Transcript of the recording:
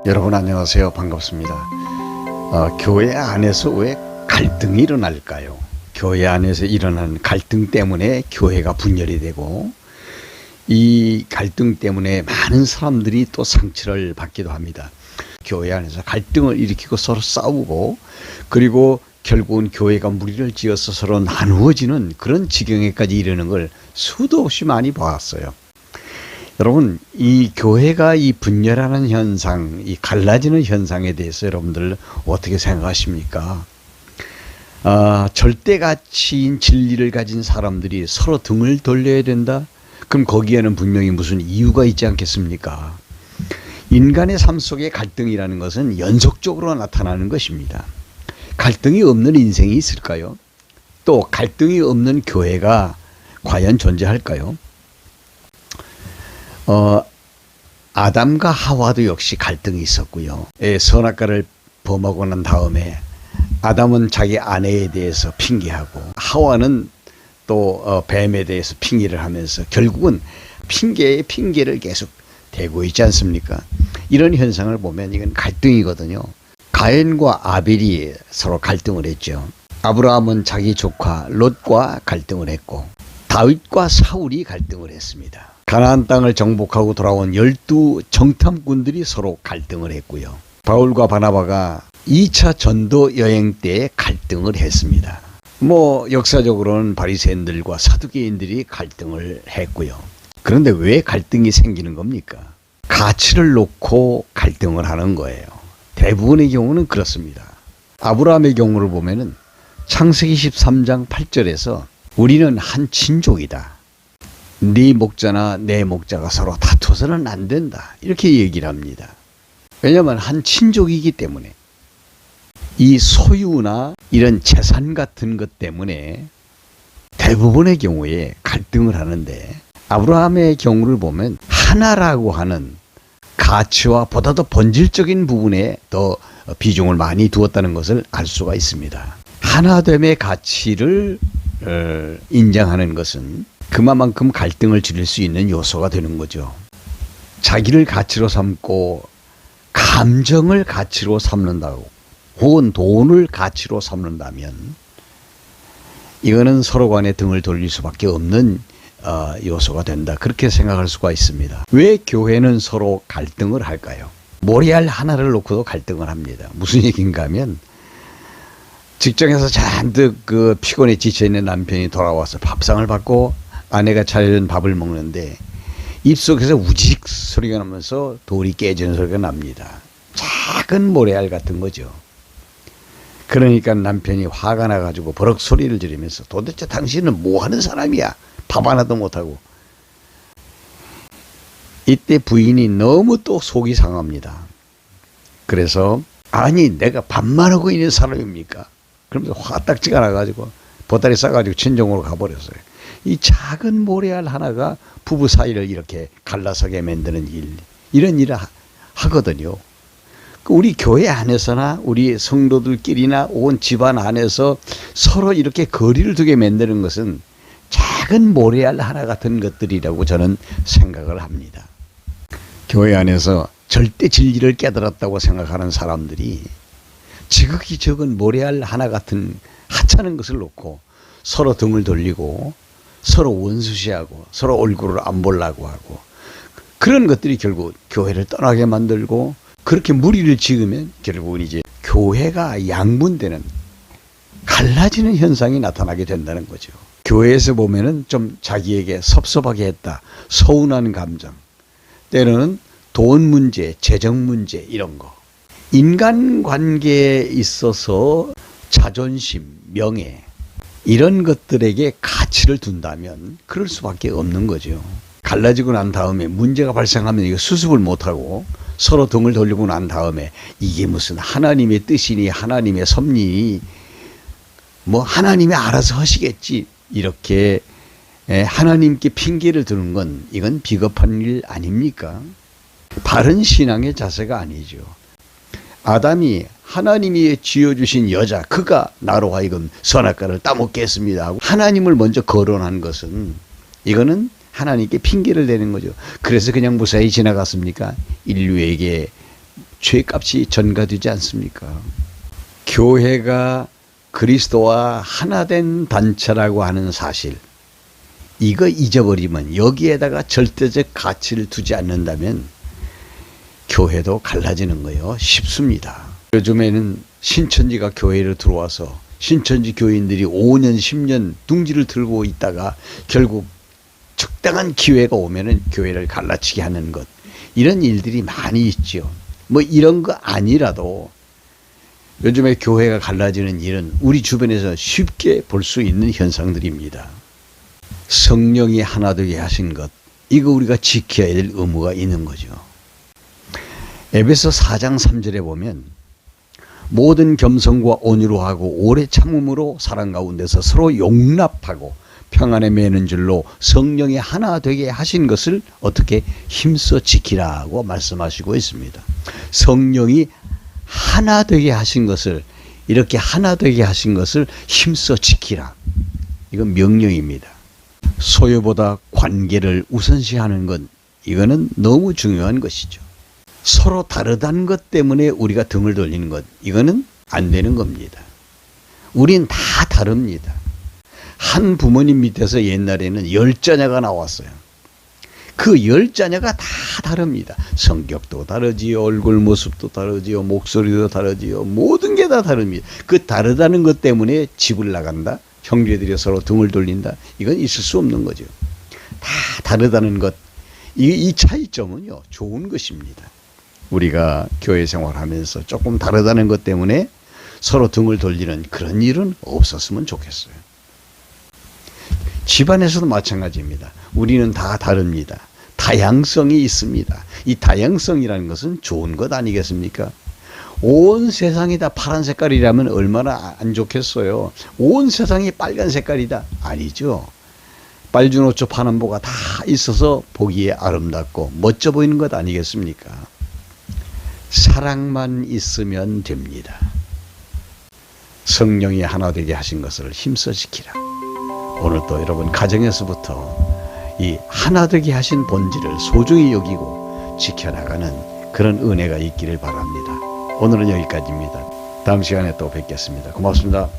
여러분 안녕하세요. 반갑습니다. 교회 안에서 왜 갈등이 일어날까요? 교회 안에서 일어나는 갈등 때문에 교회가 분열이 되고, 이 갈등 때문에 많은 사람들이 또 상처를 받기도 합니다. 교회 안에서 갈등을 일으키고 서로 싸우고, 그리고 결국은 교회가 무리를 지어서 서로 나누어지는 그런 지경에까지 이르는 걸 수도 없이 많이 보았어요. 여러분, 이 교회가 이 분열하는 현상, 이 갈라지는 현상에 대해서 여러분들 어떻게 생각하십니까? 절대 가치인 진리를 가진 사람들이 서로 등을 돌려야 된다? 그럼 거기에는 분명히 무슨 이유가 있지 않겠습니까? 인간의 삶 속에 갈등이라는 것은 연속적으로 나타나는 것입니다. 갈등이 없는 인생이 있을까요? 또 갈등이 없는 교회가 과연 존재할까요? 아담과 하와도 역시 갈등이 있었고요. 선악과를 범하고 난 다음에 아담은 자기 아내에 대해서 핑계하고, 하와는 또 뱀에 대해서 핑계를 하면서 결국은 핑계에 핑계를 계속 대고 있지 않습니까? 이런 현상을 보면 이건 갈등이거든요. 가인과 아벨이 서로 갈등을 했죠. 아브라함은 자기 조카 롯과 갈등을 했고, 다윗과 사울이 갈등을 했습니다. 가나안 땅을 정복하고 돌아온 12 정탐꾼들이 서로 갈등을 했고요. 바울과 바나바가 2차 전도 여행 때 갈등을 했습니다. 역사적으로는 바리새인들과 사두개인들이 갈등을 했고요. 그런데 왜 갈등이 생기는 겁니까? 가치를 놓고 갈등을 하는 거예요. 대부분의 경우는 그렇습니다. 아브라함의 경우를 보면은 창세기 13장 8절에서 우리는 한 친족이다. 네 목자나 내 목자가 서로 다투어서는 안 된다. 이렇게 얘기를 합니다. 왜냐하면 한 친족이기 때문에. 이 소유나 이런 재산 같은 것 때문에 대부분의 경우에 갈등을 하는데, 아브라함의 경우를 보면 하나라고 하는 가치와 보다 더 본질적인 부분에 더 비중을 많이 두었다는 것을 알 수가 있습니다. 하나됨의 가치를 인정하는 것은 그만큼 갈등을 줄일 수 있는 요소가 되는 거죠. 자기를 가치로 삼고 감정을 가치로 삼는다고, 혹은 돈을 가치로 삼는다면 이거는 서로 간에 등을 돌릴 수밖에 없는 요소가 된다. 그렇게 생각할 수가 있습니다. 왜 교회는 서로 갈등을 할까요? 모래알 하나를 놓고도 갈등을 합니다. 무슨 얘기인가 하면, 직장에서 잔뜩 피곤에 지쳐있는 남편이 돌아와서 밥상을 받고 아내가 차려준 밥을 먹는데 입속에서 우직 소리가 나면서 돌이 깨지는 소리가 납니다. 작은 모래알 같은 거죠. 그러니까 남편이 화가 나가지고 버럭 소리를 지르면서, 도대체 당신은 뭐 하는 사람이야? 밥 하나도 못하고. 이때 부인이 너무 또 속이 상합니다. 그래서, 아니 내가 밥만 하고 있는 사람입니까? 그러면서 화딱지가 나가지고 보따리 싸가지고 친정으로 가버렸어요. 이 작은 모래알 하나가 부부 사이를 이렇게 갈라서게 만드는 이런 일을 하거든요. 우리 교회 안에서나 우리 성도들끼리나 온 집안 안에서 서로 이렇게 거리를 두게 만드는 것은 작은 모래알 하나 같은 것들이라고 저는 생각을 합니다. 교회 안에서 절대 진리를 깨달았다고 생각하는 사람들이 지극히 적은 모래알 하나 같은 하찮은 것을 놓고 서로 등을 돌리고 서로 원수시하고 서로 얼굴을 안 보려고 하고, 그런 것들이 결국 교회를 떠나게 만들고, 그렇게 무리를 지으면 결국은 이제 교회가 양분되는, 갈라지는 현상이 나타나게 된다는 거죠. 교회에서 보면은 좀 자기에게 섭섭하게 했다, 서운한 감정, 때로는 돈 문제, 재정 문제, 이런 거. 인간관계에 있어서 자존심, 명예, 이런 것들에게 가치를 둔다면 그럴 수밖에 없는 거죠. 갈라지고 난 다음에 문제가 발생하면 이거 수습을 못하고 서로 등을 돌리고 난 다음에 이게 무슨 하나님의 뜻이니 하나님의 섭리니 하나님이 알아서 하시겠지, 이렇게 하나님께 핑계를 드는 건 이건 비겁한 일 아닙니까? 바른 신앙의 자세가 아니죠. 아담이 하나님이 지어주신 여자, 그가 나로 하여금 선악과를 따먹게 했습니다 하고 하나님을 먼저 거론한 것은, 이거는 하나님께 핑계를 대는 거죠. 그래서 그냥 무사히 지나갔습니까? 인류에게 죄값이 전가되지 않습니까? 교회가 그리스도와 하나된 단체라고 하는 사실, 이거 잊어버리면, 여기에다가 절대적 가치를 두지 않는다면 교회도 갈라지는 거예요. 쉽습니다. 요즘에는 신천지가 교회로 들어와서 신천지 교인들이 5년 10년 둥지를 들고 있다가 결국 적당한 기회가 오면은 교회를 갈라치게 하는 것, 이런 일들이 많이 있죠. 뭐 이런 거 아니라도 요즘에 교회가 갈라지는 일은 우리 주변에서 쉽게 볼 수 있는 현상들입니다. 성령이 하나 되게 하신 것, 이거 우리가 지켜야 될 의무가 있는 거죠. 에베소 4장 3절에 보면 모든 겸손과 온유로 하고 오래 참음으로 사랑 가운데서 서로 용납하고 평안에 매는 줄로 성령이 하나 되게 하신 것을 어떻게 힘써 지키라고 말씀하시고 있습니다. 성령이 하나 되게 하신 것을, 이렇게 하나 되게 하신 것을 힘써 지키라. 이건 명령입니다. 소유보다 관계를 우선시하는 것, 이거는 너무 중요한 것이죠. 서로 다르다는 것 때문에 우리가 등을 돌리는 것, 이거는 안 되는 겁니다. 우린 다 다릅니다. 한 부모님 밑에서 옛날에는 10자녀가 나왔어요. 그 10자녀가 다 다릅니다. 성격도 다르지요, 얼굴 모습도 다르지요, 목소리도 다르지요, 모든 게 다 다릅니다. 그 다르다는 것 때문에 집을 나간다, 형제들이 서로 등을 돌린다, 이건 있을 수 없는 거죠. 다 다르다는 것, 이 차이점은요, 좋은 것입니다. 우리가 교회 생활하면서 조금 다르다는 것 때문에 서로 등을 돌리는 그런 일은 없었으면 좋겠어요. 집안에서도 마찬가지입니다. 우리는 다 다릅니다. 다양성이 있습니다. 이 다양성이라는 것은 좋은 것 아니겠습니까? 온 세상이 다 파란 색깔이라면 얼마나 안 좋겠어요. 온 세상이 빨간 색깔이다, 아니죠. 빨주노초 파남보가 다 있어서 보기에 아름답고 멋져 보이는 것 아니겠습니까? 사랑만 있으면 됩니다. 성령이 하나 되게 하신 것을 힘써 지키라. 오늘도 여러분 가정에서부터 이 하나 되게 하신 본질을 소중히 여기고 지켜나가는 그런 은혜가 있기를 바랍니다. 오늘은 여기까지입니다. 다음 시간에 또 뵙겠습니다. 고맙습니다.